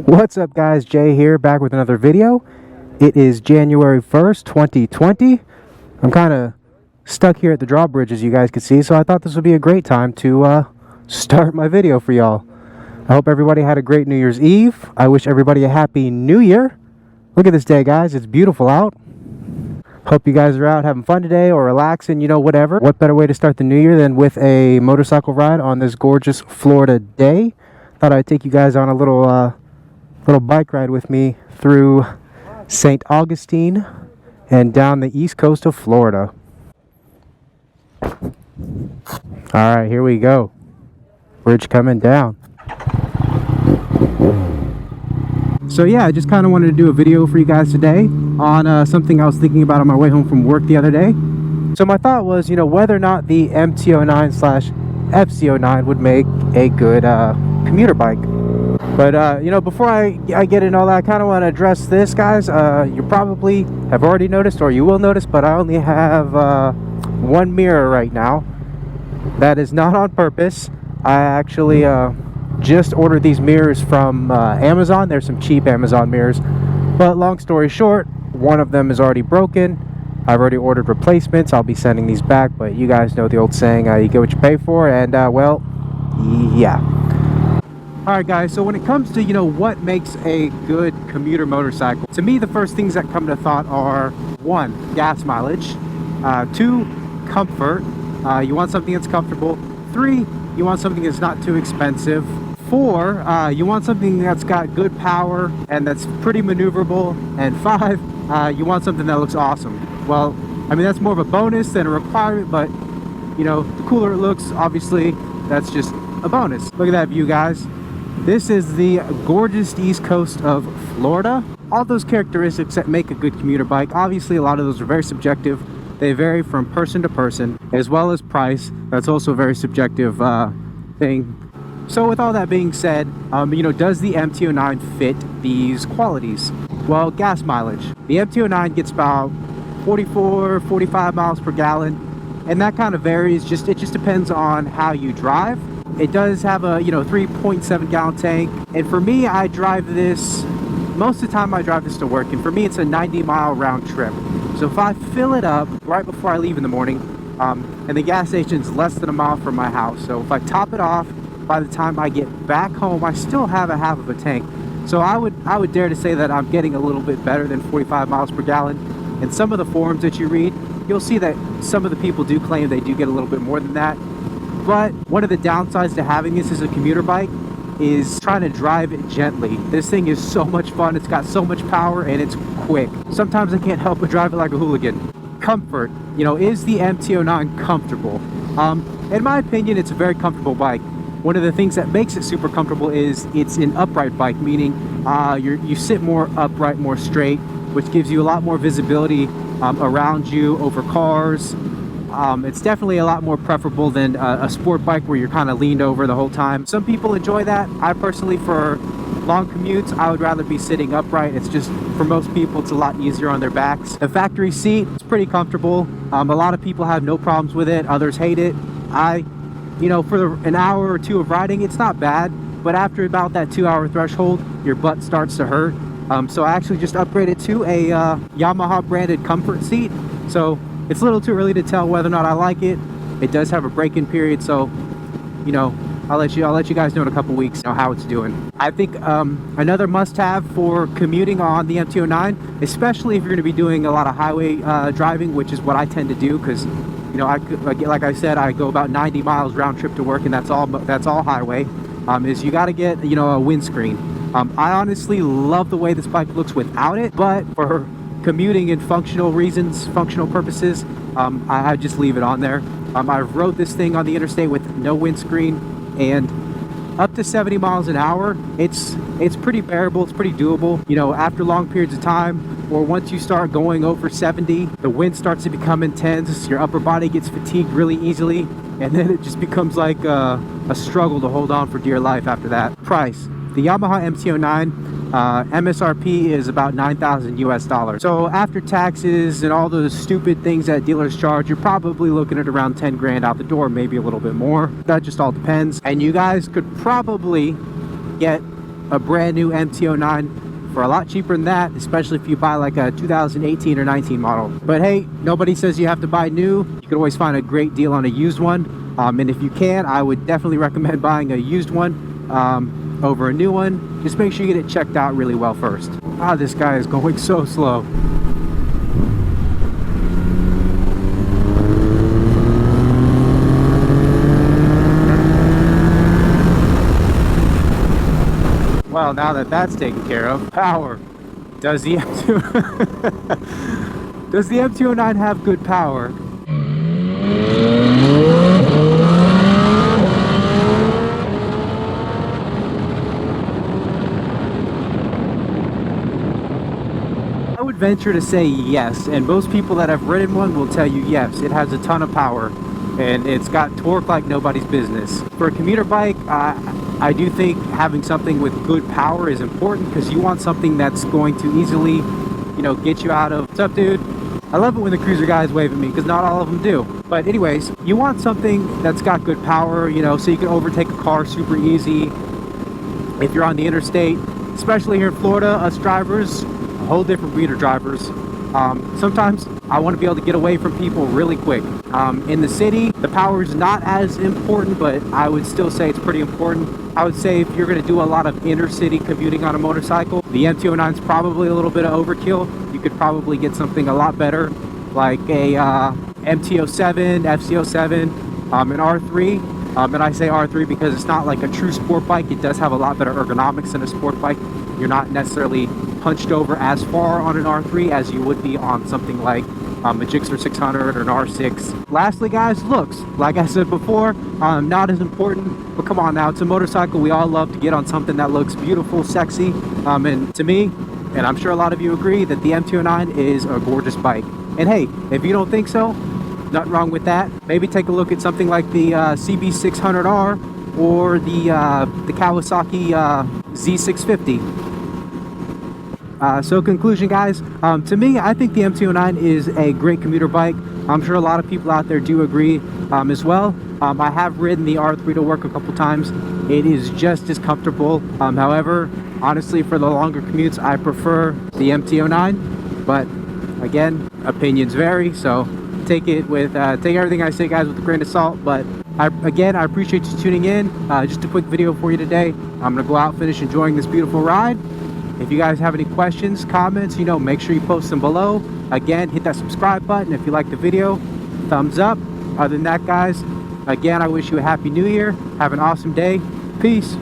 What's up guys, Jay here, back with another video. It is January 1st, 2020. I'm kind of stuck here at the drawbridge, as you guys can see, so I thought this would be a great time to start my video for y'all. I hope everybody had a great New Year's Eve. I wish everybody a happy New Year. Look at this day, guys. It's beautiful out. Hope you guys are out having fun today or relaxing, you know, whatever. What better way to start the new year than with a motorcycle ride on this gorgeous Florida day? Thought I'd take you guys on a little bike ride with me through St. Augustine and down the east coast of Florida. Alright, here we go. Bridge coming down. So yeah, I just kind of wanted to do a video for you guys today on something I was thinking about on my way home from work the other day. So my thought was, you know, whether or not the MT09 slash FZ09 would make a good commuter bike. But, you know, before I get into all that, I kind of want to address this, guys. You probably have already noticed, or you will notice, but I only have one mirror right now. That is not on purpose. I actually just ordered these mirrors from Amazon. There's some cheap Amazon mirrors. But long story short, one of them is already broken. I've already ordered replacements. I'll be sending these back, but you guys know the old saying, you get what you pay for, and, well, yeah. Alright guys, so when it comes to, you know, what makes a good commuter motorcycle, to me the first things that come to thought are 1, gas mileage, 2, comfort. You want something that's comfortable. 3, you want something that's not too expensive. 4, you want something that's got good power and that's pretty maneuverable. And 5, you want something that looks awesome. Well, I mean, that's more of a bonus than a requirement, but, you know, the cooler it looks, obviously, that's just a bonus. Look at that view, guys. This is the gorgeous east coast of Florida. All those characteristics that make a good commuter bike, obviously a lot of those are very subjective. They vary from person to person, as well as price. That's also a very subjective thing. So with all that being said, you know, does the MT09 fit these qualities? Well, gas mileage. The MT09 gets about 44, 45 miles per gallon, and that kind of varies. It just depends on how you drive. It does have a, you know, 3.7 gallon tank, and for me, I drive this, most of the time I drive this to work, and for me it's a 90-mile round trip. So if I fill it up right before I leave in the morning, and the gas station's less than a mile from my house, so if I top it off, by the time I get back home, I still have a half of a tank. So I would dare to say that I'm getting a little bit better than 45 miles per gallon. And some of the forums that you read, you'll see that some of the people do claim they do get a little bit more than that. But one of the downsides to having this as a commuter bike is trying to drive it gently. This thing is so much fun, it's got so much power, and it's quick. Sometimes I can't help but drive it like a hooligan. Comfort, you know, is the MT09 comfortable? In my opinion, it's a very comfortable bike. One of the things that makes it super comfortable is it's an upright bike, meaning you sit more upright, more straight, which gives you a lot more visibility around you over cars. It's definitely a lot more preferable than a sport bike where you're kind of leaned over the whole time. Some people enjoy that. I personally, for long commutes, I would rather be sitting upright. It's just, for most people, it's a lot easier on their backs. The factory seat is pretty comfortable. A lot of people have no problems with it. Others hate it. You know, for an hour or two of riding, it's not bad. But after about that 2-hour threshold, your butt starts to hurt. So I actually just upgraded to a Yamaha branded comfort seat. So it's a little too early to tell whether or not I like it. It does have a break-in period, so, you know, I'll let you guys know in a couple weeks, you know, how it's doing. I think another must-have for commuting on the MT09, especially if you're going to be doing a lot of highway driving, which is what I tend to do, because, you know, like I said, I go about 90 miles round trip to work, and that's all highway. Is you got to get, you know, a windscreen. I honestly love the way this bike looks without it, but for commuting and functional reasons, functional purposes, I just leave it on there. I rode this thing on the interstate with no windscreen, and up to 70 miles an hour, it's pretty bearable, it's pretty doable. You know, after long periods of time, or once you start going over 70, the wind starts to become intense, your upper body gets fatigued really easily, and then it just becomes like a struggle to hold on for dear life after that. Price. The Yamaha MT09 MSRP is about $9,000 US. So after taxes and all those stupid things that dealers charge, you're probably looking at around 10 grand out the door, maybe a little bit more. That just all depends. And you guys could probably get a brand new MT09 for a lot cheaper than that, especially if you buy like a 2018 or 19 model. But hey, nobody says you have to buy new. You can always find a great deal on a used one. And if you can, I would definitely recommend buying a used one over a new one. Just make sure you get it checked out really well first. Ah, this guy is going so slow. Well, now that that's taken care of, power. Does the does the MT09 have good power? I would venture to say yes, and most people that have ridden one will tell you yes, it has a ton of power and it's got torque like nobody's business. For a commuter bike, I do think having something with good power is important, because you want something that's going to easily, you know, get you out of... What's up, dude? I love it when the cruiser guys wave at me, because not all of them do. But anyways, you want something that's got good power, you know, so you can overtake a car super easy if you're on the interstate. Especially here in Florida, us drivers, a whole different breed of drivers. Sometimes I want to be able to get away from people really quick. In the city, the power is not as important, but I would still say it's pretty important. I would say if you're going to do a lot of inner city commuting on a motorcycle, the MT09 is probably a little bit of overkill. You could probably get something a lot better, like a MT07, FZ09, an R3. And I say R3 because it's not like a true sport bike. It does have a lot better ergonomics than a sport bike. You're not necessarily hunched over as far on an R3 as you would be on something like a Gixxer 600 or an R6. Lastly, guys, looks. Like I said before, not as important, but come on now, it's a motorcycle. We all love to get on something that looks beautiful, sexy, and to me, and I'm sure a lot of you agree, that the MT09 is a gorgeous bike. And hey, if you don't think so, nothing wrong with that. Maybe take a look at something like the CB600R or the Kawasaki Z650. So conclusion, guys, to me, I think the MT09 is a great commuter bike. I'm sure a lot of people out there do agree as well. I have ridden the R3 to work a couple times. It is just as comfortable. However, honestly, for the longer commutes, I prefer the MT09. But again, opinions vary, so take it with take everything I say, guys, with a grain of salt. But I appreciate you tuning in. Just a quick video for you today. I'm gonna go out, finish enjoying this beautiful ride. If you guys have any questions, comments, you know, make sure you post them below. Again, hit that subscribe button if you like the video. Thumbs up. Other than that, guys, again, I wish you a happy new year. Have an awesome day. Peace.